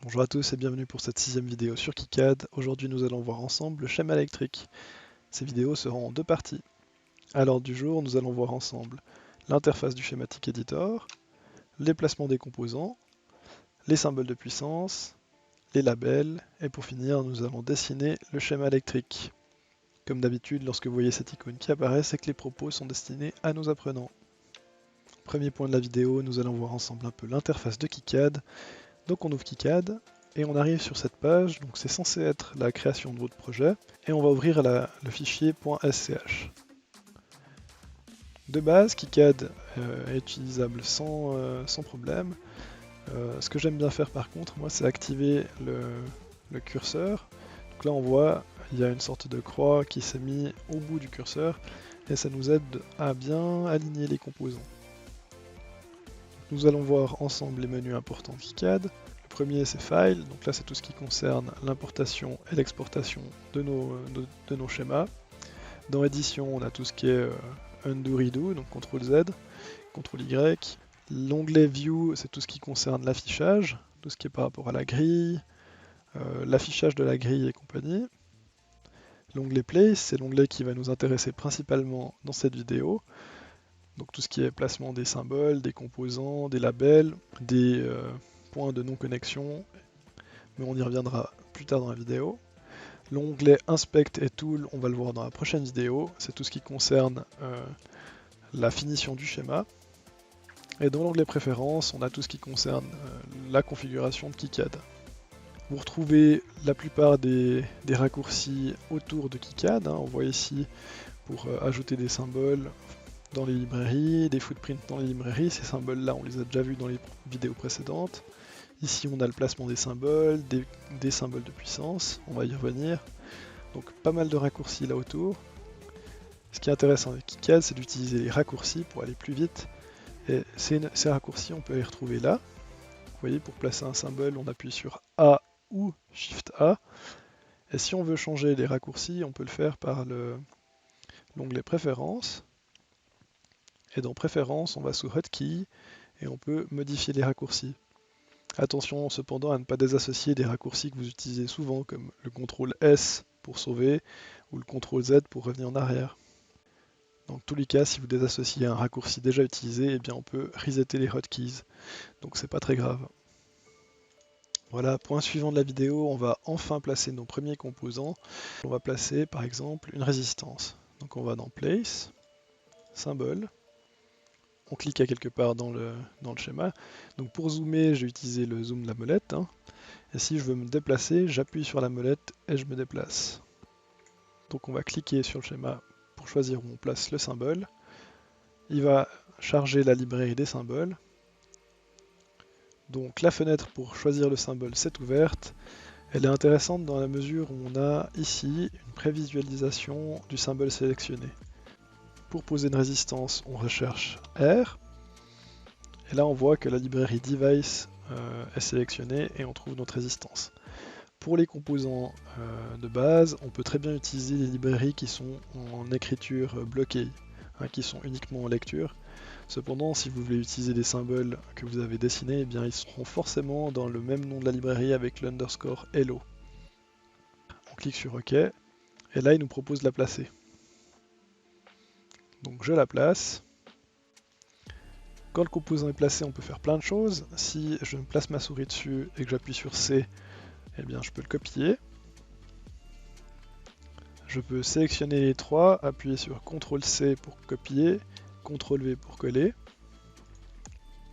Bonjour à tous et bienvenue pour cette 6e vidéo sur KiCad. Aujourd'hui nous allons voir ensemble le schéma électrique. Ces vidéos seront en deux parties. À l'ordre du jour, nous allons voir ensemble l'interface du schématique editor, les placements des composants, les symboles de puissance, les labels, et pour finir nous allons dessiner le schéma électrique. Comme d'habitude, lorsque vous voyez cette icône qui apparaît, c'est que les propos sont destinés à nos apprenants. Premier point de la vidéo, nous allons voir ensemble un peu l'interface de KiCad. Donc on ouvre KiCad et on arrive sur cette page, donc c'est censé être la création de votre projet, et on va ouvrir le fichier .sch. De base, KiCad est utilisable sans problème. Ce que j'aime bien faire par contre, moi, c'est activer le curseur. Donc là on voit, il y a une sorte de croix qui s'est mise au bout du curseur, et ça nous aide à bien aligner les composants. Nous allons voir ensemble les menus importants de KiCad. Le premier c'est File, donc là c'est tout ce qui concerne l'importation et l'exportation de nos schémas. Dans Édition, on a tout ce qui est Undo Redo, donc CTRL Z, CTRL Y. L'onglet View, c'est tout ce qui concerne l'affichage, tout ce qui est par rapport à la grille, l'affichage de la grille et compagnie. L'onglet Place, c'est l'onglet qui va nous intéresser principalement dans cette vidéo. Donc tout ce qui est placement des symboles, des composants, des labels, des points de non-connexion, mais on y reviendra plus tard dans la vidéo. L'onglet Inspect et Tool, on va le voir dans la prochaine vidéo, c'est tout ce qui concerne la finition du schéma. Et dans l'onglet Préférences, on a tout ce qui concerne la configuration de KiCad. Vous retrouvez la plupart des raccourcis autour de KiCad, on voit ici pour ajouter des symboles dans les librairies, des footprints dans les librairies, ces symboles-là on les a déjà vus dans les vidéos précédentes. Ici on a le placement des symboles, des symboles de puissance, on va y revenir. Donc pas mal de raccourcis là autour. Ce qui est intéressant avec KiCad, c'est d'utiliser les raccourcis pour aller plus vite. Et ces raccourcis, on peut les retrouver là. Vous voyez, pour placer un symbole, on appuie sur A ou Shift A. Et si on veut changer les raccourcis, on peut le faire par l'onglet Préférences. Et dans Préférences, on va sous Hotkey et on peut modifier les raccourcis. Attention cependant à ne pas désassocier des raccourcis que vous utilisez souvent, comme le CTRL S pour sauver ou le CTRL Z pour revenir en arrière. Dans tous les cas, si vous désassociez un raccourci déjà utilisé, eh bien on peut resetter les hotkeys, donc c'est pas très grave. Voilà, point suivant de la vidéo, on va enfin placer nos premiers composants. On va placer par exemple une résistance. Donc on va dans Place, Symbole, on clique à quelque part dans le schéma. Donc pour zoomer, j'ai utilisé le zoom de la molette. Et si je veux me déplacer, j'appuie sur la molette et je me déplace. Donc on va cliquer sur le schéma pour choisir où on place le symbole. Il va charger la librairie des symboles. Donc la fenêtre pour choisir le symbole s'est ouverte. Elle est intéressante dans la mesure où on a ici une prévisualisation du symbole sélectionné. Pour poser une résistance, on recherche R. Et là on voit que la librairie Device est sélectionnée et on trouve notre résistance. Pour les composants de base, on peut très bien utiliser les librairies qui sont en écriture bloquée, qui sont uniquement en lecture. Cependant, si vous voulez utiliser des symboles que vous avez dessinés, eh bien, ils seront forcément dans le même nom de la librairie avec l'underscore hello. On clique sur OK, et là il nous propose de la placer. Donc je la place. Quand le composant est placé, on peut faire plein de choses. Si je place ma souris dessus et que j'appuie sur C, eh bien je peux le copier. Je peux sélectionner les trois, appuyer sur CTRL-C pour copier, CTRL-V pour coller.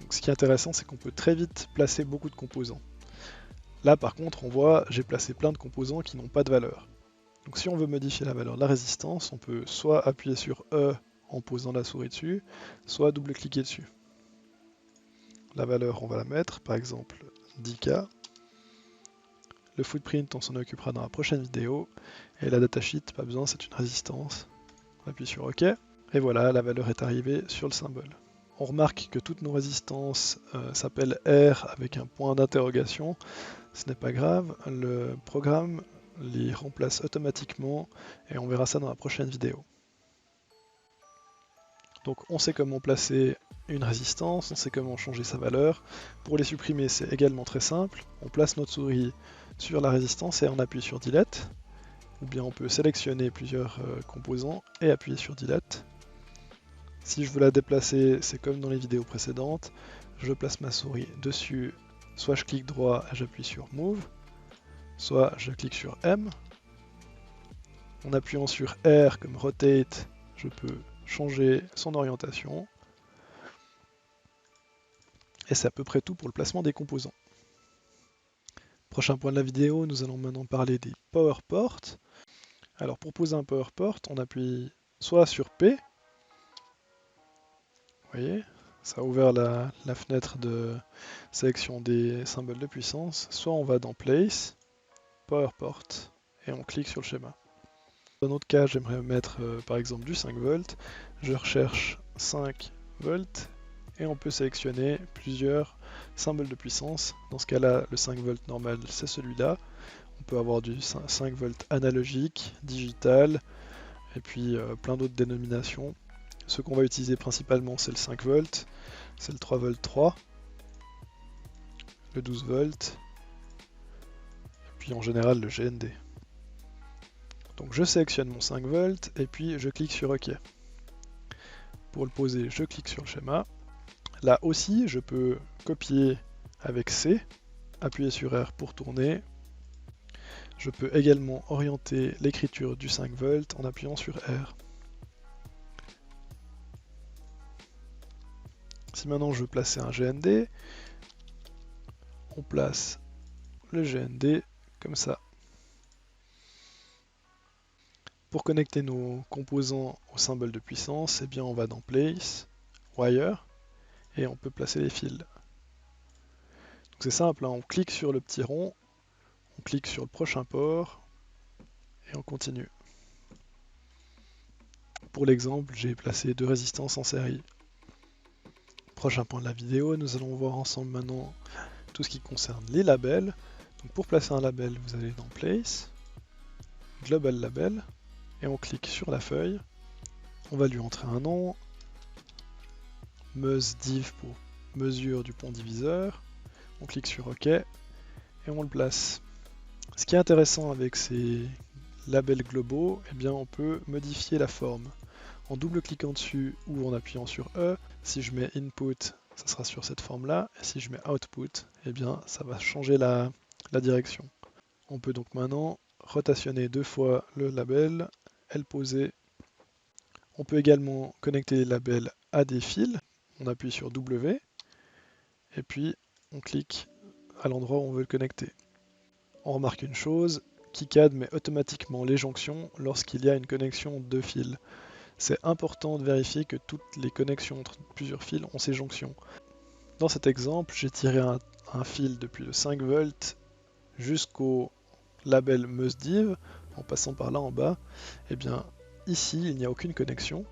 Donc, ce qui est intéressant, c'est qu'on peut très vite placer beaucoup de composants. Là, par contre, on voit, j'ai placé plein de composants qui n'ont pas de valeur. Donc si on veut modifier la valeur de la résistance, on peut soit appuyer sur E en posant la souris dessus, soit double-cliquer dessus. La valeur, on va la mettre, par exemple 10K. Le footprint, on s'en occupera dans la prochaine vidéo. Et la datasheet, pas besoin, c'est une résistance. On appuie sur OK. Et voilà, la valeur est arrivée sur le symbole. On remarque que toutes nos résistances s'appellent R avec un point d'interrogation. Ce n'est pas grave, le programme les remplace automatiquement et on verra ça dans la prochaine vidéo. Donc on sait comment placer une résistance, on sait comment changer sa valeur. Pour les supprimer, c'est également très simple. On place notre souris sur la résistance et on appuie sur Delete. Ou bien on peut sélectionner plusieurs composants et appuyer sur Delete. Si je veux la déplacer, c'est comme dans les vidéos précédentes. Je place ma souris dessus, soit je clique droit et j'appuie sur Move, soit je clique sur M. En appuyant sur R comme Rotate, je peux changer son orientation. Et c'est à peu près tout pour le placement des composants. Prochain point de la vidéo, nous allons maintenant parler des Power Ports. Alors pour poser un Power Port, on appuie soit sur P, vous voyez, ça a ouvert la fenêtre de sélection des symboles de puissance, soit on va dans Place, Power Port, et on clique sur le schéma. Dans notre cas, j'aimerais mettre par exemple du 5 volts, je recherche 5 volts, et on peut sélectionner plusieurs symboles de puissance. Dans ce cas-là, le 5 volts normal, c'est celui-là. On peut avoir du 5 volts analogique, digital, et puis plein d'autres dénominations. Ce qu'on va utiliser principalement, c'est le 5 volts, c'est le 3 volts 3, le 12 volts, et puis en général le GND. Donc je sélectionne mon 5 volts, et puis je clique sur OK. Pour le poser, je clique sur le schéma. Là aussi, je peux copier avec C, appuyer sur R pour tourner. Je peux également orienter l'écriture du 5 volts en appuyant sur R. Si maintenant je veux placer un GND, on place le GND comme ça. Pour connecter nos composants au symbole de puissance, eh bien on va dans Place, Wire, et on peut placer les fils. C'est simple, hein, on clique sur le petit rond, on clique sur le prochain port, et on continue. Pour l'exemple, j'ai placé 2 résistances en série. Prochain point de la vidéo, nous allons voir ensemble maintenant tout ce qui concerne les labels. Donc pour placer un label, vous allez dans Place, Global Label, et on clique sur la feuille. On va lui entrer un nom, MES_div pour mesure du pont diviseur. On clique sur OK et on le place. Ce qui est intéressant avec ces labels globaux, eh bien on peut modifier la forme. En double-cliquant dessus ou en appuyant sur E, si je mets Input, ça sera sur cette forme-là, et si je mets Output, eh bien ça va changer la direction. On peut donc maintenant rotationner 2 fois le label et le poser. On peut également connecter les labels à des fils. On appuie sur W et puis on clique à l'endroit où on veut le connecter. On remarque une chose, KiCad met automatiquement les jonctions lorsqu'il y a une connexion de fils. C'est important de vérifier que toutes les connexions entre plusieurs fils ont ces jonctions. Dans cet exemple, j'ai tiré un fil depuis le 5 volts jusqu'au label MES_div, en passant par là en bas. Et bien ici, il n'y a aucune connexion,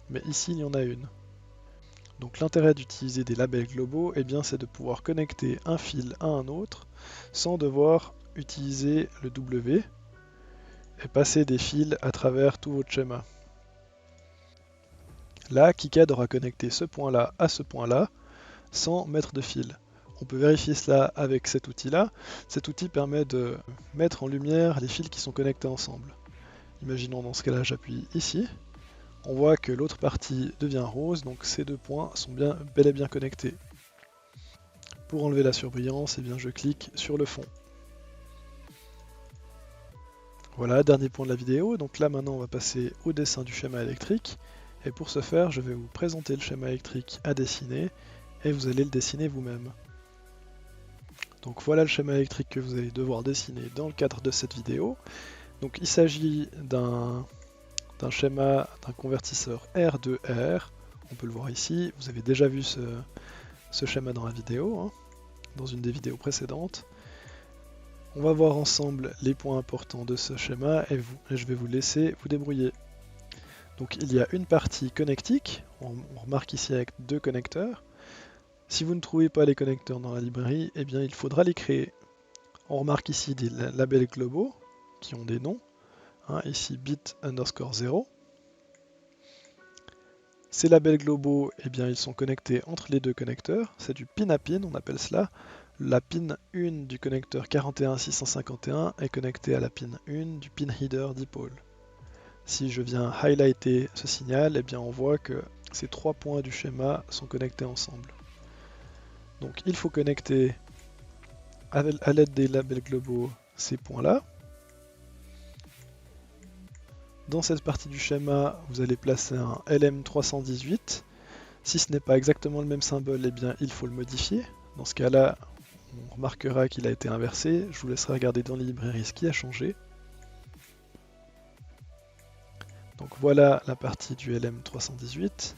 mais ici, il y en a une. Donc l'intérêt d'utiliser des labels globaux, eh bien, c'est de pouvoir connecter un fil à un autre sans devoir utiliser le W et passer des fils à travers tout votre schéma. Là, KiCad aura connecté ce point-là à ce point-là sans mettre de fil. On peut vérifier cela avec cet outil-là. Cet outil permet de mettre en lumière les fils qui sont connectés ensemble. Imaginons dans ce cas-là, j'appuie ici. On voit que l'autre partie devient rose, donc ces deux points sont bel et bien connectés. Pour enlever la surbrillance, eh bien je clique sur le fond. Voilà, dernier point de la vidéo. Donc là maintenant on va passer au dessin du schéma électrique. Et pour ce faire, je vais vous présenter le schéma électrique à dessiner et vous allez le dessiner vous-même. Donc voilà le schéma électrique que vous allez devoir dessiner dans le cadre de cette vidéo. Donc il s'agit d'un schéma d'un convertisseur R2R. On peut le voir ici. Vous avez déjà vu ce schéma dans la vidéo, hein, dans une des vidéos précédentes. On va voir ensemble les points importants de ce schéma et je vais vous laisser vous débrouiller. Donc il y a une partie connectique, on remarque ici avec 2 connecteurs. Si vous ne trouvez pas les connecteurs dans la librairie, eh bien il faudra les créer. On remarque ici des labels globaux qui ont des noms, hein, ici bit_0. Ces labels globaux, eh bien, ils sont connectés entre les deux connecteurs. C'est du pin à pin, on appelle cela. La pin 1 du connecteur 41651 est connectée à la pin 1 du pin header dipole. Si je viens highlighter ce signal, eh bien, on voit que ces 3 points du schéma sont connectés ensemble. Donc il faut connecter à l'aide des labels globaux ces points-là. Dans cette partie du schéma, vous allez placer un LM318. Si ce n'est pas exactement le même symbole, eh bien, il faut le modifier. Dans ce cas-là, on remarquera qu'il a été inversé. Je vous laisserai regarder dans les librairies ce qui a changé. Donc voilà la partie du LM318.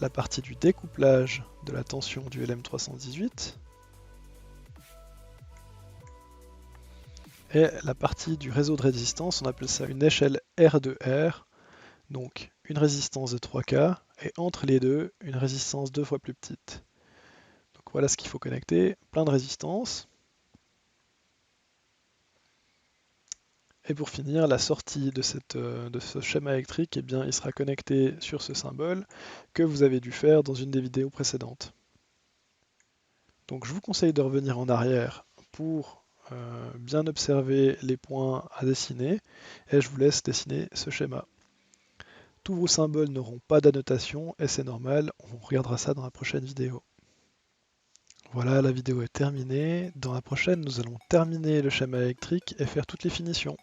La partie du découplage de la tension du LM318. Et la partie du réseau de résistance, on appelle ça une échelle R de R. Donc une résistance de 3K et entre les deux, une résistance 2 fois plus petite. Donc voilà ce qu'il faut connecter, plein de résistances. Et pour finir, la sortie de ce schéma électrique, eh bien, il sera connecté sur ce symbole que vous avez dû faire dans une des vidéos précédentes. Donc je vous conseille de revenir en arrière pour bien observer les points à dessiner et je vous laisse dessiner ce schéma. Tous vos symboles n'auront pas d'annotation et c'est normal, on regardera ça dans la prochaine vidéo. Voilà, la vidéo est terminée. Dans la prochaine, nous allons terminer le schéma électrique et faire toutes les finitions.